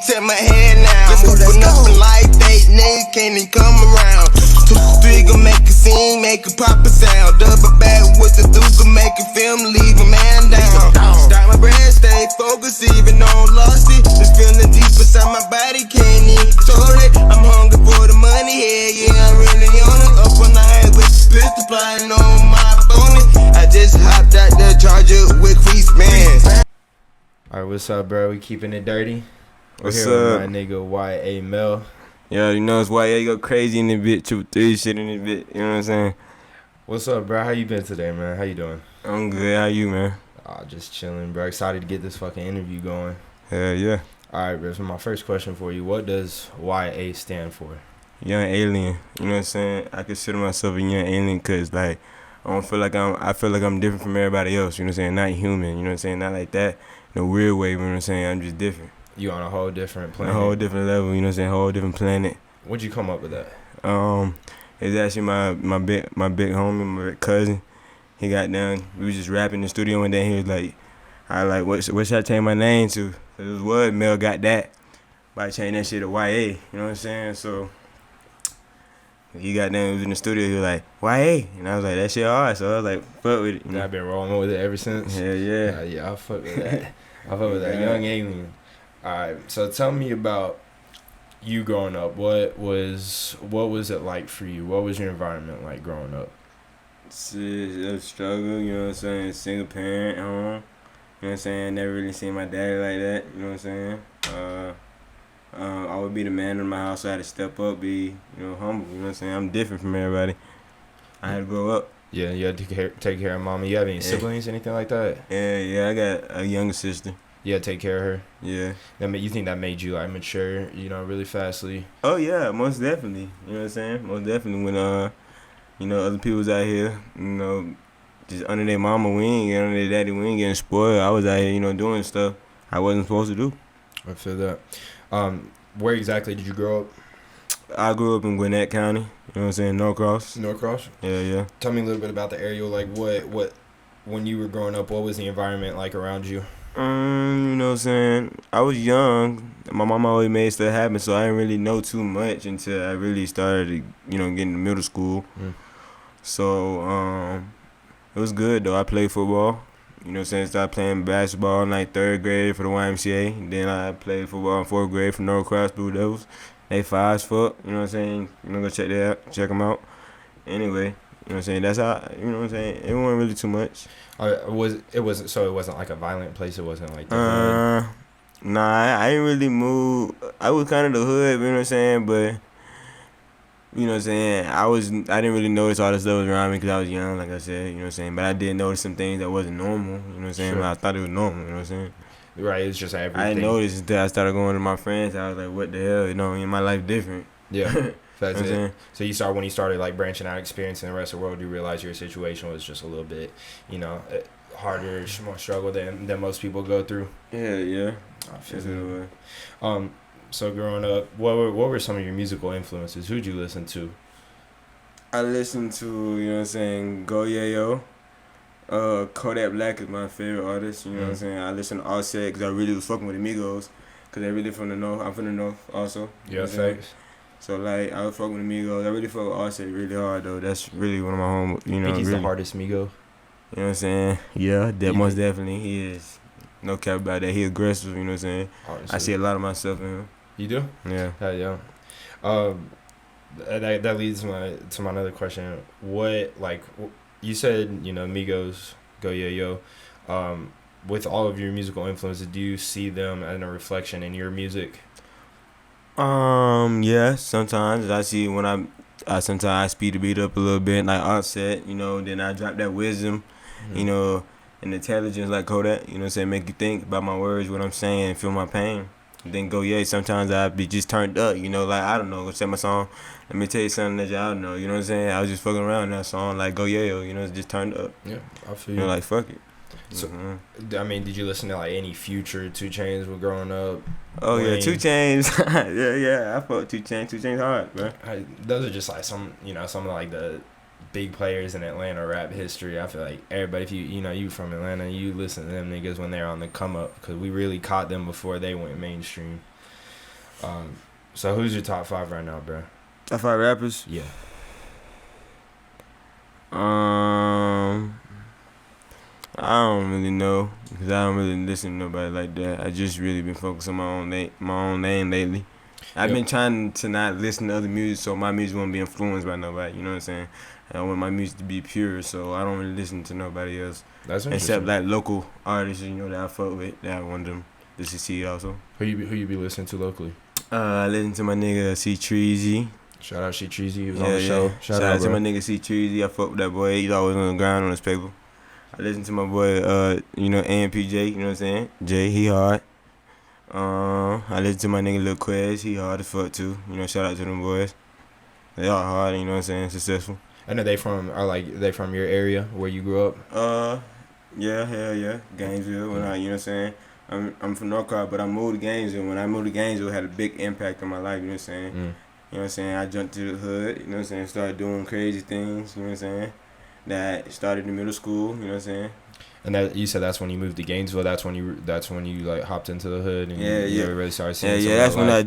tip my head now. Moving up in life, they niggas can't even come around. 2, 3 gon' make a scene, make a proper sound. Double back with the Duke, make a film, leave a man down. Start my bread, stay focused, even though I'm lost it. This feeling deep inside my body, can't even control it. I'm hungry for the money, yeah, I'm really on it. Up on the head with the pistol, flying on my phone. I just hopped out the charger with crease bands. Alright, what's up, bro? We keeping it dirty. What's We're up? With my nigga YA Mel. Yeah, you know it's why you go crazy in the bit, 2, 3 shit in the bit. You know what I'm saying? What's up, bro? How you been today, man? How you doing? I'm good. How you, man? Just chilling, bro. Excited to get this fucking interview going. Hell yeah. Alright, bro. So my first question for you: what does YA stand for? Young alien. You know what I'm saying? I consider myself a young alien because like I feel like I'm different from everybody else. You know what I'm saying? Not human. You know what I'm saying? Not like that. In a weird way. You know what I'm saying? I'm just different. You on a whole different planet. A whole different level. You know what I'm saying? A whole different planet. What'd you come up with that? It's actually my big homie, my big cousin. He got down. We was just rapping in the studio one day. He was like, what should I change my name to? It was what Mel got that. But I changed that shit to YA. You know what I'm saying? So he got down. He was in the studio. He was like YA, and I was like, that shit hard. So I was like, fuck with it. You know? I've been rolling with it ever since. Hell yeah. Yeah, I fuck with that. I fuck with that young alien. Alright, so tell me about you growing up. What was it like for you? What was your environment like growing up? It's a struggle, you know what I'm saying? Single parent home. You know what I'm saying? Never really seen my daddy like that, you know what I'm saying? I would be the man in my house, so I had to step up, be, humble, you know what I'm saying? I'm different from everybody. I had to grow up. Yeah, you had to take care of mama. You have any siblings, anything like that? Yeah, I got a younger sister. Yeah, take care of her. Yeah. You think that made you like mature, really fastly? Oh yeah, most definitely. You know what I'm saying? Most definitely when other people's out here, just under their mama wing and under their daddy wing getting spoiled. I was out here, doing stuff I wasn't supposed to do. I feel that. Where exactly did you grow up? I grew up in Gwinnett County. You know what I'm saying? Norcross. Norcross? Yeah. Tell me a little bit about the area. Like what when you were growing up, what was the environment like around you? You know what I'm saying? I was young. My mom always made stuff happen, so I didn't really know too much until I really started, getting to middle school. So, it was good, though. I played football. You know what I'm saying? Started playing basketball in, like, 3rd grade for the YMCA. Then I played football in 4th grade for Norcross Blue Devils. They 5 as fuck. You know what I'm saying? Go check them out. Anyway, you know what I'm saying? That's how, you know what I'm saying? It wasn't really too much. It wasn't like a violent place. It wasn't like the hood. Nah, I didn't really move. I was kind of the hood, you know what I'm saying? But you know what I'm saying? I didn't really notice all the stuff was around me because I was young, like I said, you know what I'm saying? But I did notice some things that wasn't normal, you know what I'm saying? Sure. But I thought it was normal, you know what I'm saying? Right, it's just everything. I didn't notice until I started going to my friends. I was like, what the hell? My life different. Yeah. That's you know it. So when you started like branching out, experiencing the rest of the world, you realize your situation was just a little bit, harder, more struggle than most people go through. Yeah. I feel it. So growing up, what were some of your musical influences? Who'd you listen to? I listened to, you know what I'm saying, Go Yayo. Kodak Black is my favorite artist, you know what I'm saying? I listen to Offset because I really was fucking with Amigos because they're really from the North. I'm from the North also. Yeah, thanks. So, like, I was fucking with Amigos. I really fuck with Offset really hard, though. That's really one of my home, I think he's really, the hardest Migo. You know what I'm saying? Yeah, most definitely he is. No cap about that. He aggressive, you know what I'm saying? Honestly. I see a lot of myself in him. You do? Yeah. Hell yeah. That leads to my another question. What, like, you said, Migos, Go Yayo. With all of your musical influences, do you see them as a reflection in your music? Yeah, sometimes I see when sometimes I speed the beat up a little bit, like Offset, then I drop that wisdom, and intelligence like Kodak, you know what I'm saying, make you think about my words, what I'm saying, feel my pain. Then Go Yeah, sometimes I be just turned up, like, I don't know, go check my song, let me tell you something that y'all know, you know what I'm saying, I was just fucking around that song, like Go Yeah, it's just turned up. Yeah, I feel you. Like, fuck it. So, I mean, did you listen to, like, any Future, 2 Chainz when growing up? Oh, Wayne? Yeah, 2 Chainz. yeah, I fuck 2 Chainz. 2 Chainz hard, bro. Those are just, like, some of, like, the big players in Atlanta rap history. I feel like everybody, if you from Atlanta, you listen to them niggas when they're on the come up because we really caught them before they went mainstream. So who's your top 5 right now, bro? Top 5 rappers? Yeah. I don't really know because I don't really listen to nobody like that. I just really been focused on my own lane lately. I've been trying to not listen to other music so my music won't be influenced by nobody. You know what I'm saying? I want my music to be pure, so I don't really listen to nobody else. That's except like local artists, you know, that I fuck with, that I want them to succeed also. Who you be listening to locally? I listen to my nigga C Treezy. Shout out C Treezy. He was on the show. Shout out to my nigga C Treezy. I fuck with that boy. He's always on the ground on his paper. I listen to my boy, AMPJ, you know what I'm saying? Jay, he hard. I listen to my nigga Lil Quez, he hard as fuck too. You know, shout out to them boys. They all hard, you know what I'm saying? Successful. I know they from your area where you grew up? Yeah, hell yeah. Gainesville, you know what I'm saying? I'm from North Carolina, but I moved to Gainesville. When I moved to Gainesville, it had a big impact on my life, you know what I'm saying? You know what I'm saying? I jumped to the hood, you know what I'm saying? Started doing crazy things, you know what I'm saying? That started in middle school, you know what I'm saying? And that you said that's when you moved to Gainesville. That's when you like hopped into the hood and you really started seeing.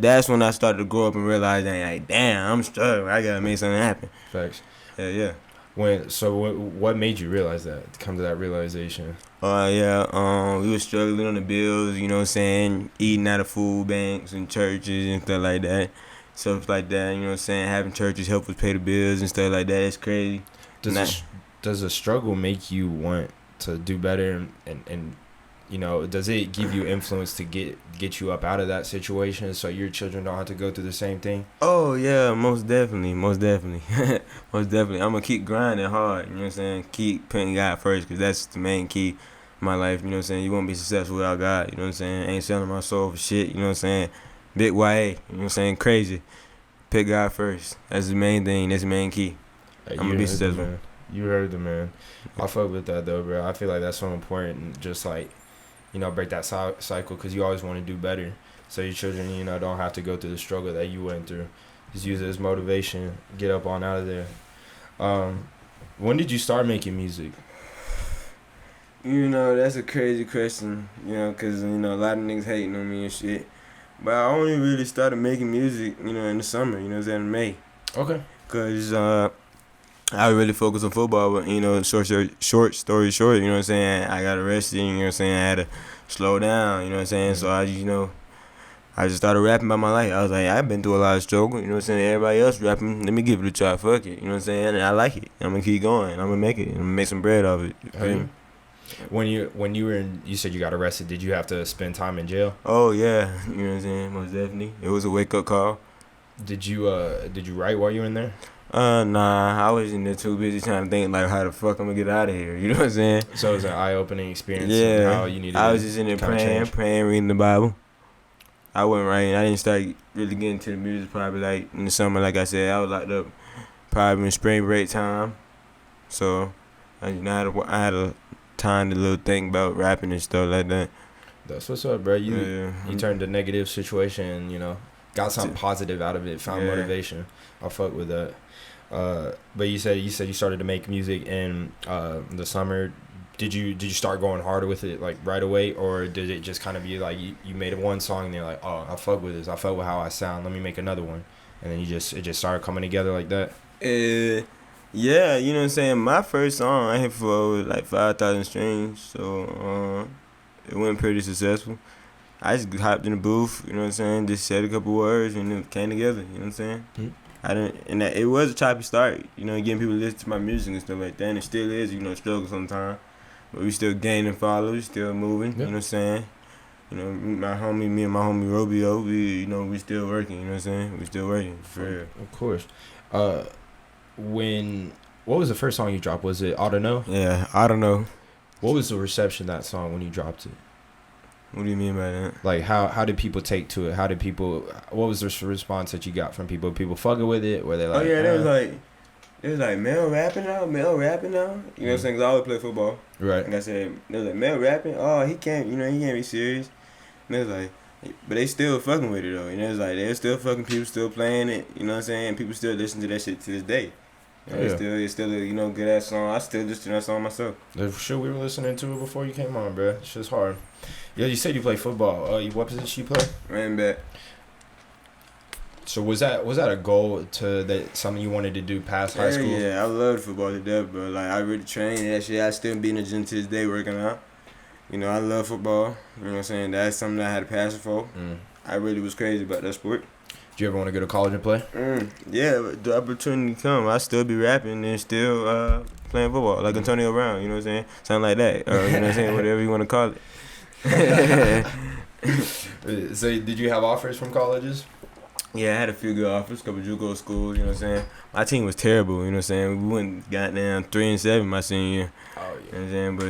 That's when I started to grow up and realize that like, damn, I'm struggling. I gotta make something happen. Facts. Yeah. What made you realize that? To come to that realization? We were struggling on the bills. You know what I'm saying? Eating out of food banks and churches and stuff like that. Stuff like that. You know what I'm saying? Having churches help us pay the bills and stuff like that. It's crazy. Does a struggle make you want to do better and you know, does it give you influence to get you up out of that situation so your children don't have to go through the same thing? Oh yeah, most definitely. Most definitely. I'm gonna keep grinding hard, you know what I'm saying? Keep putting God first, because that's the main key in my life, you know what I'm saying? You won't be successful without God, you know what I'm saying? Ain't selling my soul for shit, you know what I'm saying? Big YA, you know what I'm saying? Crazy. Put God first. That's the main thing, that's the main key. I'm gonna be successful. You heard the man. I fuck with that though, bro. I feel like that's so important. Just like, you know, break that cycle, because you always want to do better. So your children, you know, don't have to go through the struggle that you went through. Just use it as motivation. Get up on out of there. When did you start making music? You know, that's a crazy question, you know, because, you know, a lot of niggas hating on me and shit. But I only really started making music, you know, in the summer, you know, it was in May. Okay. Because, I really focused on football, but, you know, short story short, you know what I'm saying? I got arrested, you know what I'm saying? I had to slow down, you know what I'm saying? So I just started rapping about my life. I was like, I've been through a lot of struggle, you know what I'm saying? Everybody else rapping, let me give it a try, fuck it, you know what I'm saying? And I like it. I'm gonna keep going. I'm gonna make it. I'm gonna make some bread off it. When you were in, you said you got arrested, did you have to spend time in jail? Oh yeah, you know what I'm saying? Most definitely. It was a wake up call. Did you write while you were in there? Nah, I was in there too busy trying to think like how the fuck I'm gonna get out of here. You know what I'm saying? So it was an eye-opening experience. Yeah, how you needed. I was just in there praying, reading the Bible. I wasn't writing. I didn't start really getting to the music probably like in the summer. Like I said, I was locked up probably in spring break time. So I had a time to little think about rapping and stuff like that. That's what's up, bro. You turned a negative situation, you know, got something positive out of it, found motivation. I fuck with that. But you said you started to make music in the summer. Did you start going harder with it like right away, or did it just kind of be like you made one song and you're like, oh, I fuck with this, I fuck with how I sound, let me make another one, and then it just started coming together like that? Yeah, you know what I'm saying? My first song I hit for like 5,000 streams, so it went pretty successful. I just hopped in the booth, you know what I'm saying? Just said a couple words and it came together, you know what I'm saying? It was a choppy start, you know, getting people to listen to my music and stuff like that, and it still is, you know, struggle sometimes. But we still gaining followers, still moving, you know what I'm saying? You know, me and my homie Robio, we still working, you know what I'm saying? We still working, for real. Of course. What was the first song you dropped? Was it I Don't Know? Yeah, I Don't Know. What was the reception of that song when you dropped it? What do you mean by that? Like, how did people take to it? What was the response that you got from people? People fucking with it? Were they like, it was like, male rapping now? You know what I'm saying? Because I always play football. Right. Like I said, they was like, male rapping? Oh, he can't be serious. And it was like, but they still fucking with it though. You know, it's like, they're still fucking, people still playing it. You know what I'm saying? People still listen to that shit to this day. You know, it's still a, you know, good ass song. I still listen to that song myself. The shit we were listening to it before you came on, bro. It's just hard. Yeah, you said you play football. What position you play? Running back. So was that a goal that something you wanted to do past high school? Yeah, I loved football to death, bro. Like, I really trained that shit. I still be in the gym to this day working out. You know, I love football. You know what I'm saying? That's something I had a passion for. I really was crazy about that sport. Do you ever want to go to college and play? Yeah, but the opportunity come, I still be rapping and still playing football, like Antonio Brown, you know what I'm saying? Something like that, or, you know what I'm saying? Whatever you want to call it. So did you have offers from colleges? Yeah, I had a few good offers, a couple JUCO schools, you know what I'm saying? My team was terrible, you know what I'm saying? We went goddamn 3-7 my senior year. Oh, yeah. You know what I'm saying? But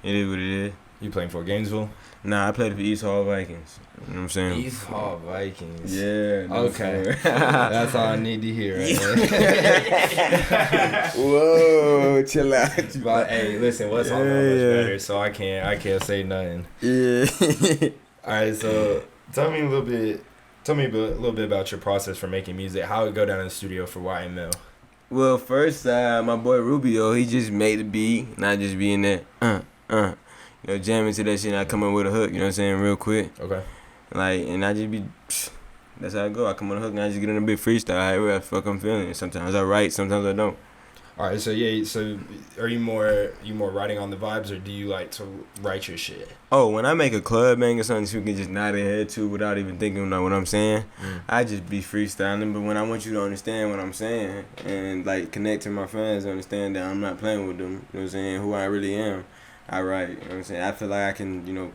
it is what it is. You playing for Gainesville? Nah, I played for East Hall Vikings. You know what I'm saying? East Hall Vikings. Yeah. Okay. That's all I need to hear right there. Whoa, chill out. But hey, listen, what's all that much better, so I can't say nothing. Yeah. Alright, so tell me a little bit about your process for making music. How it go down in the studio for YML? Well, first, my boy Rubio, he just made the beat, not just being there, you know, jamming to that shit, and I come up with a hook, you know what I'm saying, real quick. Okay. Like, and I just be, that's how I go. I come on a hook and I just get in a bit freestyle, however the fuck I'm feeling. Sometimes I write, sometimes I don't. Alright, so yeah, so are you more writing on the vibes, or do you like to write your shit? Oh, when I make a club bang or something you can just nod your head to without even thinking about what I'm saying, I just be freestyling. But when I want you to understand what I'm saying and like connect to my fans, understand that I'm not playing with them, you know what I'm saying, who I really am, I write, you know what I'm saying. I feel like I can, you know,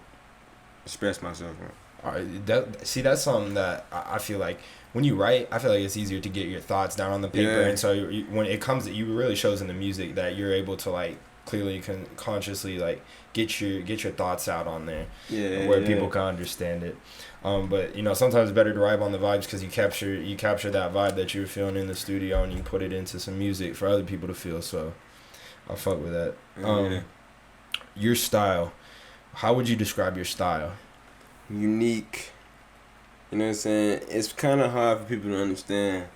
express myself. Alright, that's something that I feel like when you write, I feel like it's easier to get your thoughts down on the paper, and so when it comes, it really shows in the music that you're able to like clearly consciously like get your thoughts out on there, where people can understand it. But you know, sometimes it's better to ride on the vibes because you capture that vibe that you're feeling in the studio and you put it into some music for other people to feel. So I fuck with that. Your style, how would you describe your style? Unique. You know what I'm saying? It's kind of hard for people to understand.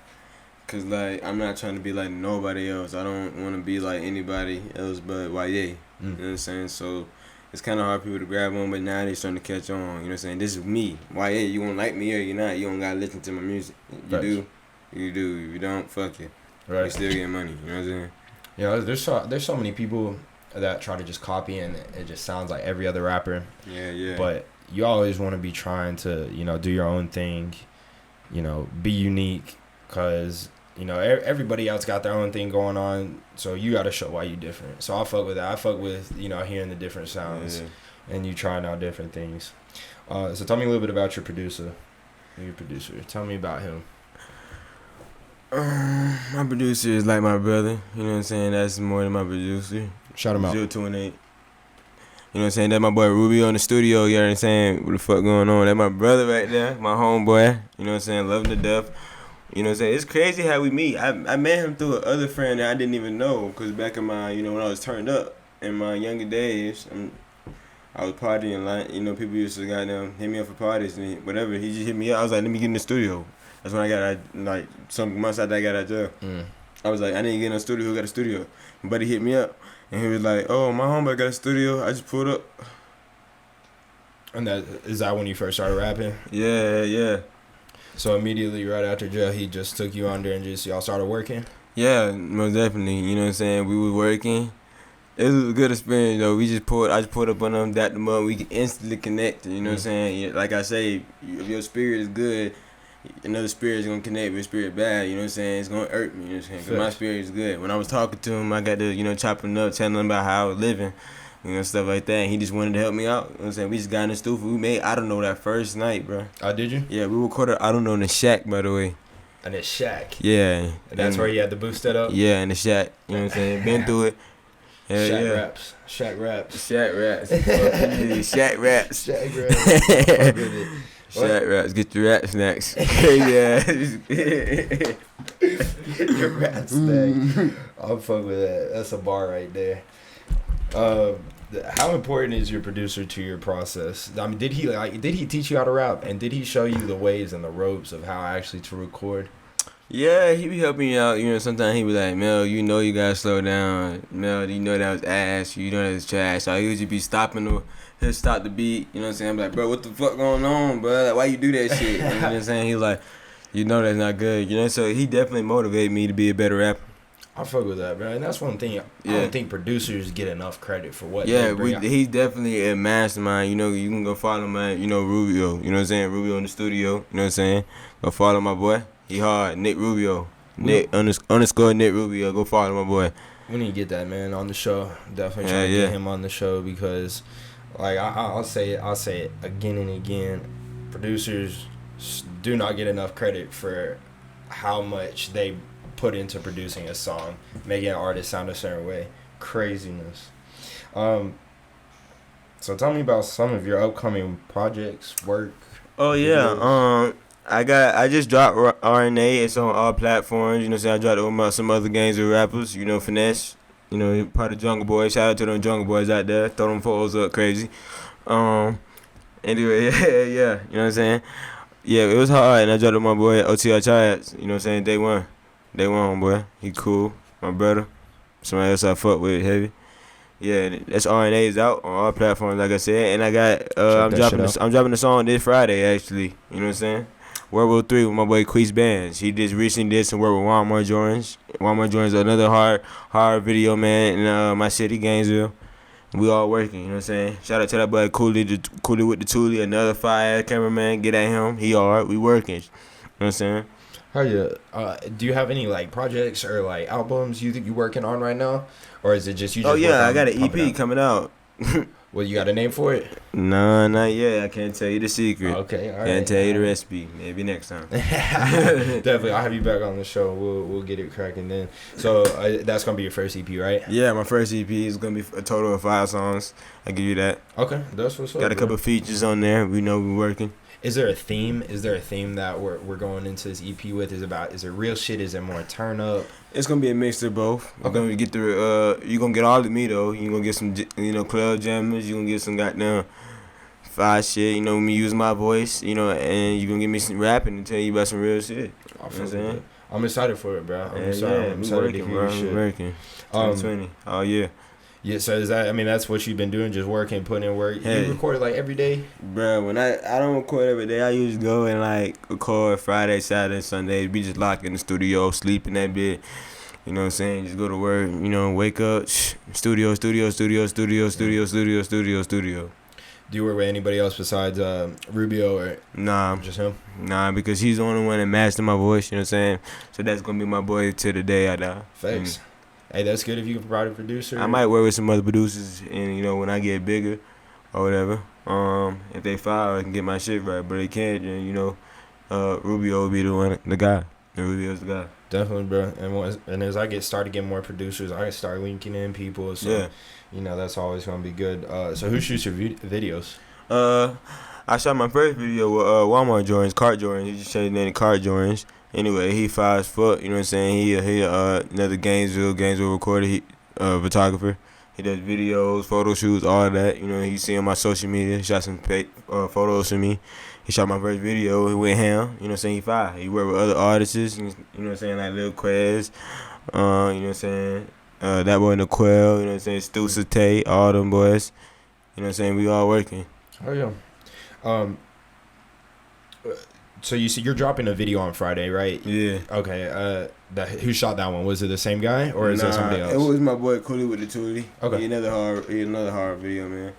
Cause like, I'm not trying to be like nobody else. I don't want to be like anybody else but YA. You know what I'm saying? So it's kind of hard for people to grab on, but now they're starting to catch on. You know what I'm saying? This is me. YA, you won't like me or you're not. You don't got to listen to my music. You do. You do. If you don't, fuck you. Right. You still get money. You know what I'm saying? Yeah, there's so many people that try to just copy and it just sounds like every other rapper. Yeah. But you always want to be trying to, you know, do your own thing, you know, be unique, because, you know, everybody else got their own thing going on, so you got to show why you different. So I fuck with that. I fuck with, you know, hearing the different sounds and you trying out different things. So tell me a little bit about your producer. Tell me about him. My producer is like my brother. You know what I'm saying? That's more than my producer. Shout him out. 028. You know what I'm saying? That's my boy Rubio in the studio, you know what I'm saying? What the fuck going on? That's my brother right there, my homeboy. You know what I'm saying? Love him to death. You know what I'm saying? It's crazy how we meet. I met him through another friend that I didn't even know, because back in my, you know, when I was turned up, in my younger days, I was partying, like, you know, people used to goddamn hit me up for parties and whatever. He just hit me up. I was like, let me get in the studio. That's when I got out, like, some months after I got out of jail. I was like, I need to get in a studio. Who got a studio? My buddy hit me up. And he was like, oh, my homeboy got a studio. I just pulled up. And is that when you first started rapping? Yeah. So immediately right after jail, he just took you under and just y'all started working? Yeah, most definitely. You know what I'm saying? We was working. It was a good experience, though. I just pulled up on them, dapped them up. We could instantly connect. You know what I'm saying? Like I say, if your spirit is good, another spirit is going to connect. If your spirit bad, you know what I'm saying? It's going to hurt me, you know what I'm saying? Because my spirit is good. When I was talking to him, I got to, you know, chop him up, telling him about how I was living, you know, stuff like that. And he just wanted to help me out. You know what I'm saying? We just got in the studio. We made I Don't Know that first night, bro. Oh, did you? Yeah, we recorded I Don't Know in the shack, by the way. In the shack? Yeah. And that's where you had the boost set up? Yeah, in the shack. You know what I'm saying? Been through it. Hell Shack raps. Shack raps. Shack raps. Shack raps. Get your rap snacks. Yeah. Your rap snack. I'll fuck with that. That's a bar right there. How important is your producer to your process? I mean, did he teach you how to rap, and did he show you the ways and the ropes of how actually to record? Yeah, he be helping me out. You know, sometimes he be like, Mel, you know you gotta slow down. Mel, you know that was ass. You know that was trash. So he'll just be he'll stop the beat. You know what I'm saying? I'm like, bro, what the fuck going on, bro? Like, why you do that shit? You know what I'm saying? He's like, You know that's not good. You know, so he definitely motivated me to be a better rapper. I fuck with that, bro. And that's one thing. I don't think producers get enough credit for what they bring. He's definitely a mastermind. You know, you can go follow my, Rubio. You know what I'm saying? Rubio in the studio. You know what I'm saying? Go follow my boy. He hard. Nick Rubio. Underscore Nick Rubio. Go follow my boy. We need to get that man on the show. Definitely trying to get him on the show because, like, I'll say it again and again. Producers do not get enough credit for how much they put into producing a song, making an artist sound a certain way. Craziness. So tell me about some of your upcoming projects, work. Oh yeah, videos. I just dropped RNA. It's on all platforms. You know, I dropped it with some other gangs of rappers. You know, Finesse. You know, part of Jungle Boys. Shout out to them Jungle Boys out there. Throw them photos up crazy. Anyway, yeah. You know what I'm saying? Yeah, it was hard, and I dropped it with my boy OTR Childs. You know what I'm saying? Day one, homeboy. He cool. My brother. Somebody else I fuck with heavy. Yeah, that's RNA is out on all platforms, like I said, and I got I'm dropping the song this Friday actually. You know what I'm saying? World War 3 with my boy Queese Bands. He just recently did some work with Walmart Jordan's. Walmart Jordan's another hard video man in my city, Gainesville. We all working, you know what I'm saying? Shout out to that boy Cooley with the Toolie, another fire cameraman. Get at him. He hard. We working. You know what I'm saying? How you? Do you have any like projects or like albums you think you working on right now, or is it just you? Just I got an EP coming out. Well, you got a name for it? No, not yet. I can't tell you the secret. Okay, all right. Can't tell you the recipe. Maybe next time. Definitely, I'll have you back on the show. We'll get it cracking then. So that's gonna be your first EP, right? Yeah, my first EP is gonna be a total of 5 songs. I give you that. Okay, that's what's up. Got a couple features on there. We know we're working. Is there a theme? Is there a theme that we're going into this EP with? Is it real shit? Is it more turn up? It's gonna be a mix of both. Okay. Gonna get you gonna get all of me though. You gonna get some club jammers. You gonna get some goddamn fire shit. You know me use my voice. You know, and you gonna get me some rapping and tell you about some real shit. You know what I'm saying? I'm excited for it, bro. I'm excited to hear your shit. Working. 2020. Oh yeah. Yeah, so that's what you've been doing, just working, putting in work. Hey, you record like every day? Bro, when I don't record every day, I usually go and like record Friday, Saturday, Sunday. We just lock in the studio, sleep in that bit. You know what I'm saying? Just go to work, wake up, studio. Do you work with anybody else besides Rubio or just him? Nah, because he's the only one that mastered my voice, you know what I'm saying? So that's going to be my boy to the day I die. Thanks. Hey, that's good if you can provide a producer. I might work with some other producers, and when I get bigger, or whatever. If they file, I can get my shit right. But they can't, then Rubio will be the guy. Rubio's the guy. Definitely, bro. And as I started getting more producers, I can start linking in people. So, that's always gonna be good. So who shoots your videos? I shot my first video with Walmart Jordans, Cart Jordans. He just changed the name to Cart Jordans. Anyway, he 5 foot, you know what I'm saying? He another Gainesville recorder, photographer. He does videos, photo shoots, all that. You see on my social media. He shot some photos for me. He shot my first video. He went ham. You know what I'm saying? He 5. He worked with other artists. You know what I'm saying? Like Lil Quez. You know what I'm saying? That boy Naquel. You know what I'm saying? Stu Sate. All them boys. You know what I'm saying? We all working. Oh yeah. So you see, you're dropping a video on Friday, right? Yeah. Okay. Who shot that one? Was it the same guy or is that somebody else? It was my boy Cooley with the Toolie. Okay. He another hard video, man.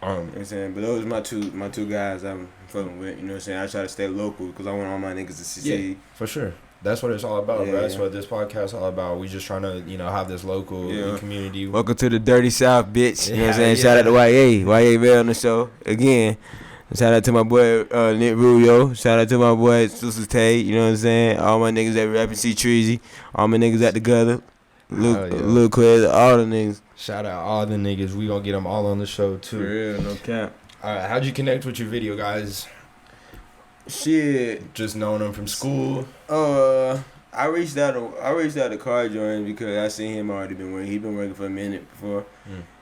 You know what I'm saying? But those my two guys I'm fucking with. You know what I'm saying? I try to stay local because I want all my niggas to succeed. Yeah, for sure. That's what it's all about, yeah, bro. That's what this podcast is all about. We just trying to, have this local community. Welcome to the Dirty South, bitch. You know what I'm saying? Shout out to YA Bell on the show again. Shout out to my boy Nick Rubio. Shout out to my boy Susan Tay. You know what I'm saying? All my niggas that rapping C Treasy. All my niggas at the gutter. Lil Quez, all the niggas. Shout out all the niggas. We gonna get them all on the show too. For real, no cap. Alright, how'd you connect with your video guys? Shit. Just knowing them from school? I reached out to Car Jordan because I seen him already been working. He been working for a minute before,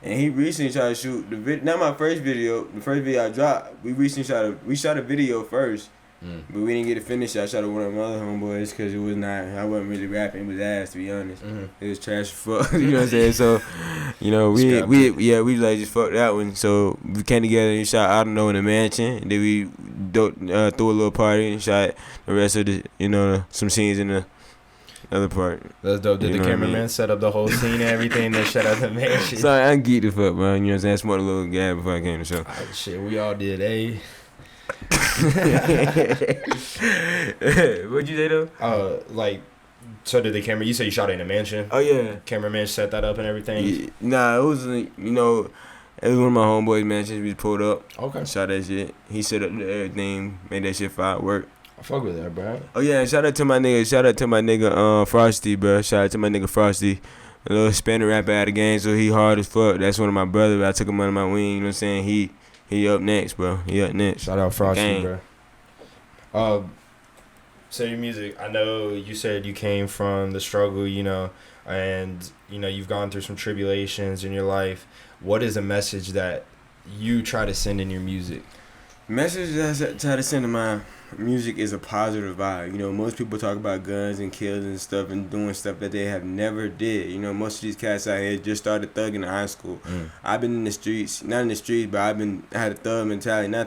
and he recently tried to shoot the video. Not my first video. The first video I dropped, we shot a video first, but we didn't get it finished. I shot it with one of my other homeboys because I wasn't really rapping. It was ass, to be honest. It was trash as fuck. You know what I'm saying? So, we like just fucked that one. So we came together and shot I don't know in a mansion. And then threw a little party and shot the rest of the, some scenes in the other part. That's dope. Did You the know what I cameraman mean? set up the whole scene and everything? Then shut out the mansion. Sorry, I geeked the fuck, bro. You know what I'm saying? I smoked a little gas before I came to the show. Oh, shit, we all did, eh? What'd you say though? So did the camera? You said you shot it in a mansion. Oh yeah. Cameraman set that up and everything. Yeah, nah, it was it was one of my homeboys' mansions. We pulled up, Okay, shot that shit. He set up everything, made that shit fire work. I fuck with that, bro. Oh yeah, and shout out to my nigga Frosty, bro. Shout out to my nigga Frosty, a little Spanish rapper out of the game, so he hard as fuck. That's one of my brothers. I took him under my wing. You know what I'm saying? He up next, bro. He up next. Shout out Frosty, Gang. bro. So your music, I know you said you came from the struggle, and you've gone through some tribulations in your life. What is a message that you try to send in your music? Message that I try to send in my music is a positive vibe. Most people talk about guns and kills and stuff and doing stuff that they have never did. Most of these cats out here just started thugging in high school. I've been in the streets, not in the streets, but I had a thug mentality, I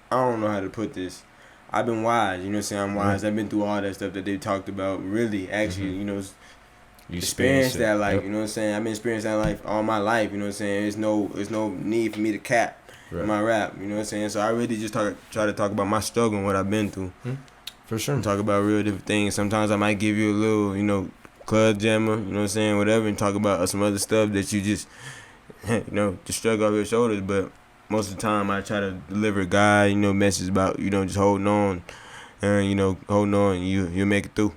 don't know how to put this. I've been wise, you know what I'm saying? I'm wise. I've been through all that stuff that they talked about. Really, actually, You experienced that life, Yep. you know what I'm saying? I've been experiencing that life all my life, you know what I'm saying? There's no need for me to cap in my rap, you know what I'm saying? So I really just try to talk about my struggle and what I've been through. For sure. And talk about real different things. Sometimes I might give you a little, club jammer, you know what I'm saying, whatever, and talk about some other stuff that you just, just shrug off your shoulders, but most of the time I try to deliver a guide, message about, just holding on, and, holding on, you'll make it through.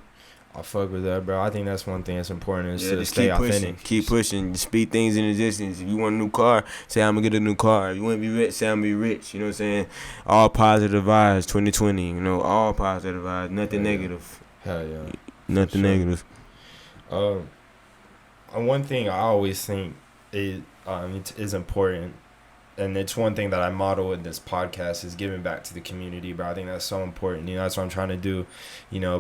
I fuck with that, bro. I think that's one thing that's important is to just stay keep authentic. pushing, keep pushing, speed things in existence. If you want a new car, say I'm gonna get a new car. If you want to be rich, say I'm gonna be rich. You know what I'm saying? All positive vibes, 2020. All positive vibes, nothing negative. Hell yeah. Nothing Sure. negative. One thing I always think is important, and it's one thing that I model in this podcast, is giving back to the community, bro. I think that's so important. That's what I'm trying to do,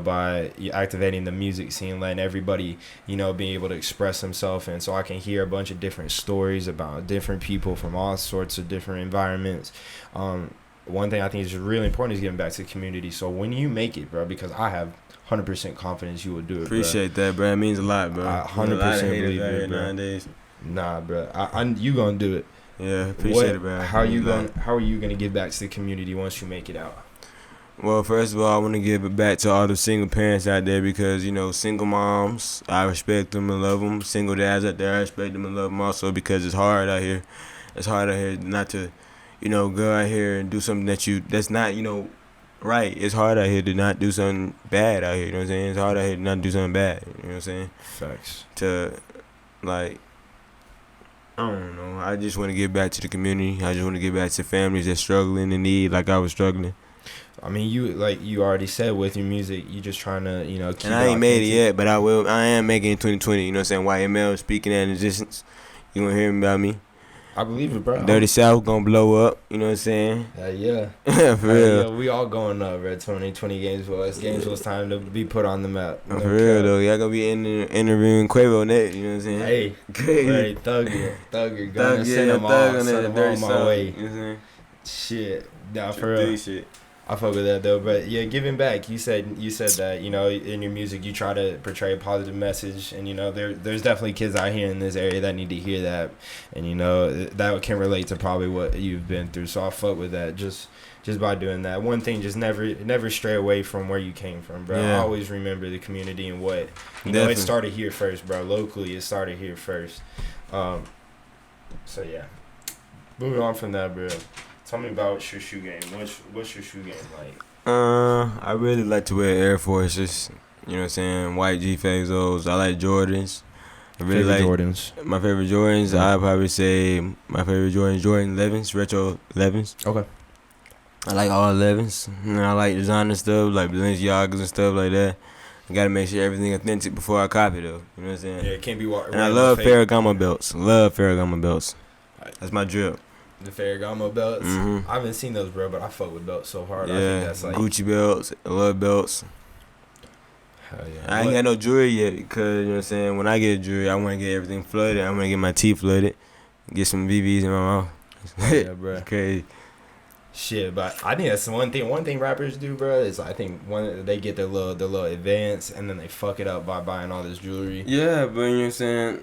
by activating the music scene, letting everybody, be able to express themselves. And so I can hear a bunch of different stories about different people from all sorts of different environments. One thing I think is really important is giving back to the community. So when you make it, bro, because I have 100% confidence you will do it, Appreciate that, bro. It means a lot, bro. I 100% believe it, it, bro. nowadays. Nah, bro. You gonna do it. Yeah, appreciate it, bro. How are you gonna give back to the community once you make it out? Well, first of all, I want to give it back to all the single parents out there because, single moms, I respect them and love them. Single dads out there, I respect them and love them also because it's hard out here. It's hard out here not to, go out here and do something that's not, right. It's hard out here to not do something bad out here, you know what I'm saying? It's hard out here to not do something bad, you know what I'm saying? Facts. I don't know. I just want to give back to the community. I just want to give back to families that's struggling and need like I was struggling. I mean, you already said with your music, you just trying to, keep and I ain't made it yet, but I will. I am making it in 2020. You know what I'm saying? YML speaking at existence. You gonna hear about me? I believe it, bro. Dirty South gonna blow up. You know what I'm saying? Yeah. For real. Yeah, we all going up, bro. 2020 Gainesville. It's Gainesville's time to be put on the map. For real though, y'all gonna be interviewing Quavo next. You know what I'm saying? Hey, Crazy. Thugger, gonna send them all my way. You know what I'm saying? Shit, nah, for real. Shit. I fuck with that though, but yeah, giving back. You said that in your music you try to portray a positive message, and there's definitely kids out here in this area that need to hear that, and that can relate to probably what you've been through. So I fuck with that just by doing that. One thing, just never stray away from where you came from, bro. Yeah. I always remember the community and what Definitely. it started here first, bro. Locally, it started here first. So yeah, moving on from that, bro. Tell me about your shoe game. What's your shoe game like? I really like to wear Air Forces. You know what I'm saying? White G Fazos. I like Jordans. I really like Jordans. my favorite Jordans. Yeah. I'd probably say my favorite Jordan 11s, retro 11s. Okay. I like all 11s. And I like designer stuff like Balenciagas and stuff like that. I gotta make sure everything authentic before I copy though. You know what I'm saying? Yeah, it can't be. And I love Ferragamo belts. That's my drip. The Ferragamo belts. Mm-hmm. I haven't seen those, bro, but I fuck with belts so hard. Yeah, I think that's like Gucci belts. I love belts. Hell yeah. I ain't got no jewelry yet because, you know what I'm saying, when I get jewelry, I want to get everything flooded. I want to get my teeth flooded, get some VVs in my mouth. Yeah, bro. It's crazy. Shit, but I think that's one thing. One thing rappers do, bro, is I think they get their little advance and then they fuck it up by buying all this jewelry. Yeah, but you know what I'm saying.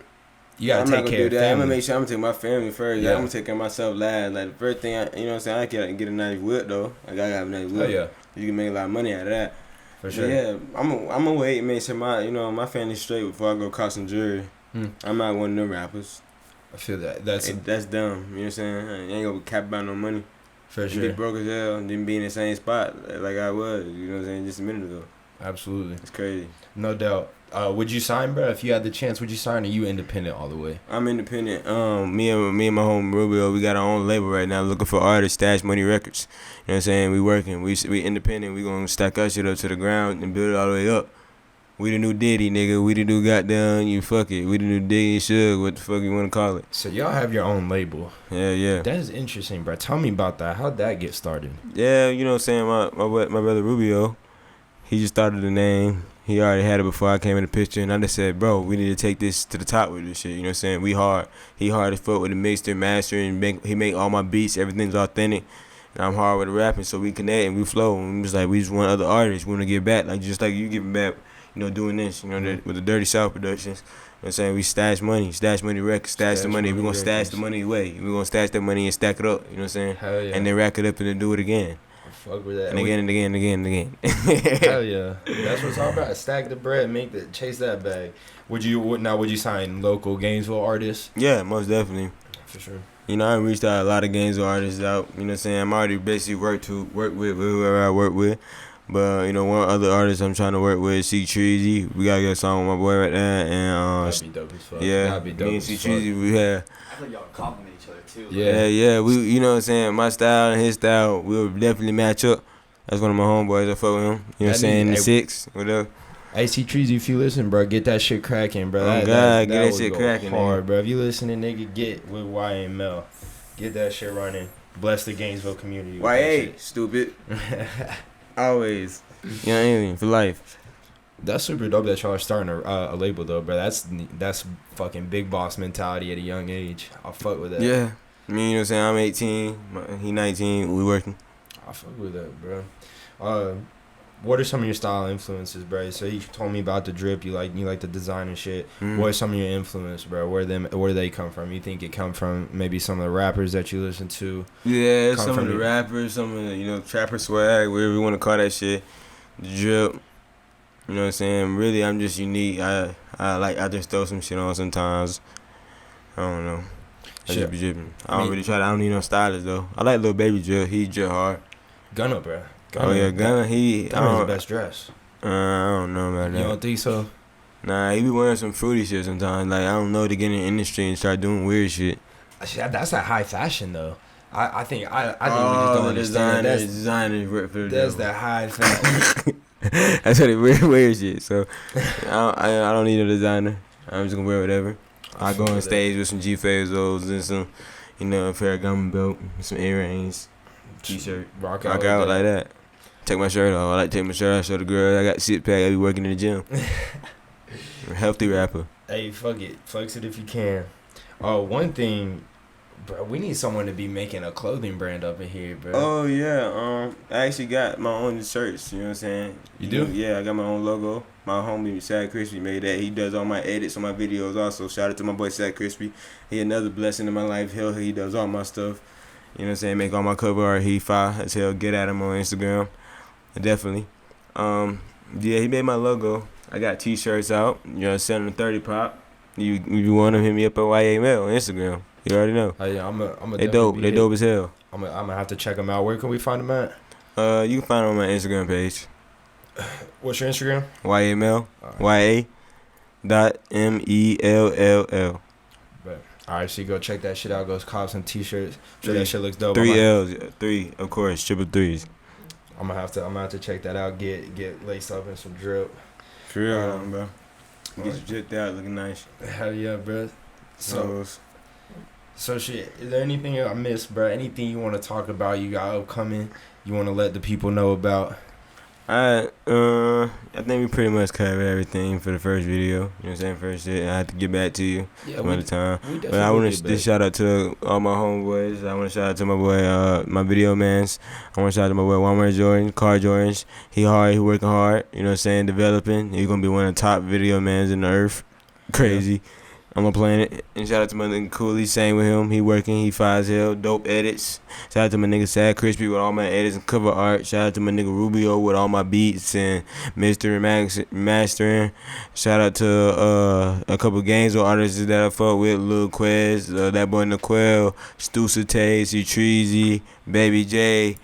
You gotta I'm take not gonna care do of that. I'm family. gonna make sure I'm gonna take my family first. Yeah. Yeah. I'm gonna take care of myself last. Like the first thing, you know what I'm saying. I can't get a nice whip though. Like I gotta have a nice whip. Oh yeah, You can make a lot of money out of that. for sure. But yeah, I'm gonna wait and make sure my family's straight before I go cop some jewelry. I'm not one of them rappers. I feel that. That's That's dumb. You know what I'm saying? I ain't gonna cap about no money. for Be sure. broke as hell and then be in the same spot like I was. You know what I'm saying? Just a minute ago. Absolutely, It's crazy. no doubt. Would you sign, bro? If you had the chance, would you sign? Or you independent all the way? I'm independent. Me and my homie Rubio, we got our own label right now, looking for artists, Stash Money Records. You know what I'm saying? We working. We independent. We gonna stack our shit up to the ground and build it all the way up. We the new Diddy, nigga. We the new goddamn, you fuck it. We the new Diddy Suge, what the fuck you wanna call it? So y'all have your own label. Yeah. That is interesting, bro. Tell me about that. How'd that get started? Yeah, you know what I'm saying? My brother Rubio, he just started the name. He already had it before I came in the picture, and I just said, bro, we need to take this to the top with this shit. You know what I'm saying? We hard. He hard as fuck with the mixer, master, and he make all my beats. Everything's authentic. And I'm hard with the rapping, so we connect and we flow. And we just want other artists. We want to get back, like just like you giving back, you know, doing this, you know, with the Dirty South Productions. You know what I'm saying? We stash money records, stash the money. We're going to stash the money away. We're going to stash that money and stack it up, you know what I'm saying? Hell yeah. And then rack it up and then do it again. Fuck with that. And again and again and again and again. Hell yeah. That's what it's all about. Stack the bread, chase that bag. Would you sign local Gainesville artists? Yeah, most definitely. For sure. You know, I reached out a lot of Gainesville artists out. You know what I'm saying? I'm already basically work with whoever I work with. But, you know, one other artist I'm trying to work with is C Treasy. We got to get a song with my boy right there. And, That'd be dope as fuck. yeah, That'd be dope me and as C fuck. Treasy, we had... I feel like y'all compliment each other too. Yeah. We, you know what I'm saying? My style and his style will definitely match up. That's one of my homeboys. I fuck with him. You know what I'm saying? The 6, whatever. Hey, C Treasy, if you listen, bro, get that shit cracking, bro. Oh, God, get that would shit go cracking, hard, nigga. bro. If you listening, nigga, get with YML. Get that shit running. Bless the Gainesville community. with YA, that stupid. shit. Always. You know what I mean? For life. That's super dope that y'all are starting a label, though, bro. That's fucking big boss mentality at a young age. I'll fuck with that. Yeah. I mean, you know what I'm saying? I'm 18. He 19. We working. I fuck with that, bro. What are some of your style influences, bro? So you told me about the drip. You like the design and shit. Mm. What are some of your influences, bro? Where they come from? You think it come from maybe some of the rappers that you listen to? Yeah, Come some from of the you. rappers, some of the, you know, trapper swag, whatever you want to call that shit. The drip. You know what I'm saying? Really, I'm just unique. I just throw some shit on sometimes. I don't know. I Shit. just be dripping. I mean- I don't need no stylist though. I like Lil Baby drip. He drip hard. Gunna, bro. Oh yeah, Gunna. Gunna's the best dress. I don't know about You that. don't think so? Nah, he be wearing some fruity shit sometimes. Like I don't know to get in the industry and start doing weird shit. That's that high fashion though. I think we just don't understand that. Designers work for the That's devil. that high fashion. That's how they wear shit. So I don't need a designer. I'm just gonna wear whatever. I go on stage with some G Fazos and some, you know, a Ferragamo belt, some earrings, t-shirt, Rock rock out like that. Take my shirt off. I like to take my shirt off. Show the girl I got shit pack. I be working in the gym. I'm a healthy rapper. Hey, fuck it. Flex it if you can. Oh, one thing, bro, we need someone to be making a clothing brand up in here, bro. Oh yeah. I actually got my own shirts. You know what I'm saying? You do? Yeah, I got my own logo. My homie Sad Crispy made that. He does all my edits on my videos. Also, shout out to my boy Sad Crispy. He another blessing in my life. He does all my stuff. You know what I'm saying? Make all my cover art. He fire as hell. Get at him on Instagram. Definitely. Yeah, he made my logo. I got t-shirts out. You know, 730 pop. You want to hit me up at YAML on Instagram. You already know. Oh yeah, I'm a. They dope. They dope as hell. I'm gonna have to check them out. Where can we find them at? You can find them on my Instagram page. What's your Instagram? YAML. Alright. YA.MELLL. Alright, so you go check that shit out. Go cop some t-shirts. Sure, that shit looks dope. 3 L's. 3, of course. Triple threes. I'm gonna have to check that out. Get laced up in some drip. For real, bro. Get you dripped out, looking nice. Hell yeah, bro. So shit. Is there anything I missed, bro? Anything you want to talk about? You got upcoming? You want to let the people know about? I think we pretty much covered everything for the first video. You know what I'm saying? First shit, I have to get back to you some other time. But I want to just shout out to all my homeboys. I want to shout out to my boy, my video mans. I want to shout out to my boy Walmart Jordan, Car Jordans. He hard, he working hard. You know what I'm saying? Developing. He's gonna be one of the top video mans in the earth. Crazy. Yeah. On my planet. And shout out to my nigga Cooley, same with him. He working, he fire as hell, dope edits. Shout out to my nigga Sad Crispy with all my edits and cover art. Shout out to my nigga Rubio with all my beats and mastering. Shout out to a couple games with artists that I fuck with, Lil Quez, that boy Naquel, Stu Satay, C Treasy, Baby J.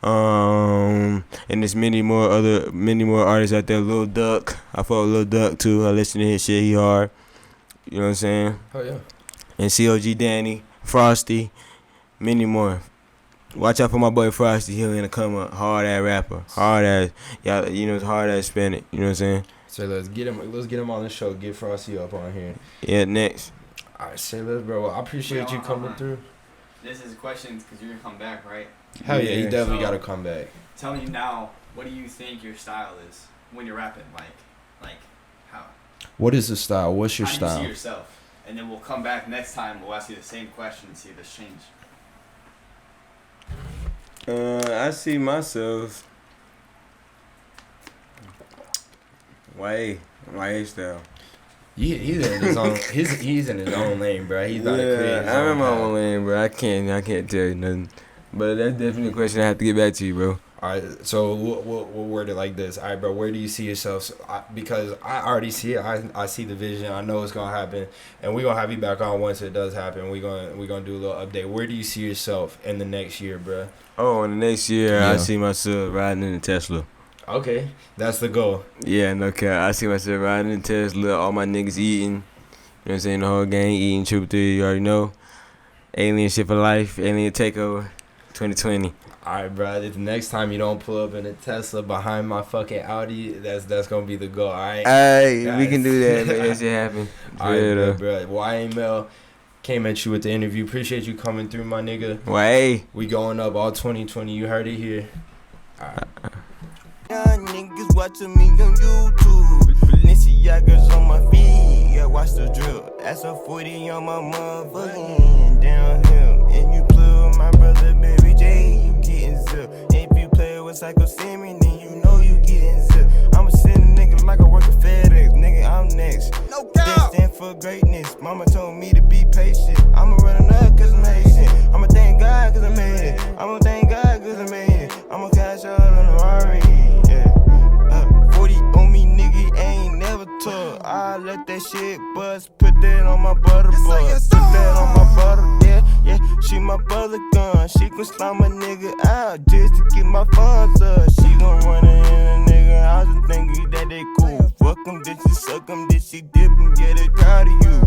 And there's many more artists out there. Lil Duck, I fuck with Lil Duck too. I listen to his shit, he hard. You know what I'm saying? Oh, yeah. And COG Danny, Frosty, many more. Watch out for my boy Frosty. He'll gonna come up. Hard ass rapper. Hard ass. Y'all, you know, hard ass Hispanic. You know what I'm saying? So let's get him on the show. Get Frosty up on here. Yeah, next. Alright, say less, bro. I appreciate you coming through. This is questions because you're gonna come back, right? Hell yeah, he definitely gotta come back. Tell me now, what do you think your style is when you're rapping? Like how? What is the style? What's your How style? do you see yourself? And then we'll come back next time. We'll ask you the same question and see if it's changed. I see myself. YA style. He's in his own. He's in his own lane, bro. He's not a creator. I'm in my own lane, bro. I can't tell you nothing. But that's definitely a question I have to get back to you, bro. All right, so we'll word it like this. All right, bro, where do you see yourself? Because I already see it. I see the vision. I know it's gonna happen, and we're gonna have you back on once it does happen. We're gonna do a little update. Where do you see yourself in the next year, bro? Oh, in the next year, I see myself riding in a Tesla. Okay, that's the goal. Yeah, no cap. I see myself riding in a Tesla. All my niggas eating. You know what I'm saying? The whole gang eating. Triple 3, you already know. Alien shit for life. Alien takeover. 2020. All right, bro. The next time you don't pull up in a Tesla behind my fucking Audi, that's gonna be the goal. All right. Hey, we can do that. Man. That shit happen. All right, bro. YML came at you with the interview. Appreciate you coming through, my nigga. Way. We going up all 2020. You heard it here. All right. Young niggas watching me on YouTube. Balenciaga's on my feet. Yeah, watch the drill. That's a 40 on my motherfucking downhill. And you play with my brother, baby J, you getting zip. If you play with Psycho Semen, then you know you getting zip. I'ma send a nigga like I work at FedEx. Nigga, I'm next. No doubt. Destined for greatness. Mama told me to be patient. I'ma run it up cause I'm Haitian. I'ma thank God cause I made it. I'ma thank God cause I made it. I'ma cash out on the Rari. Yeah. 40 on me, nigga, ain't never took. I let that shit bust. Put that on my butter bus. Put that on my butter, yeah. She my brother gun. She gon' slime a nigga out just to get my funds up. She gon' run in a nigga house and think that they cool. Fuck 'em, did she suck 'em, did she dip 'em, yeah, they proud of you.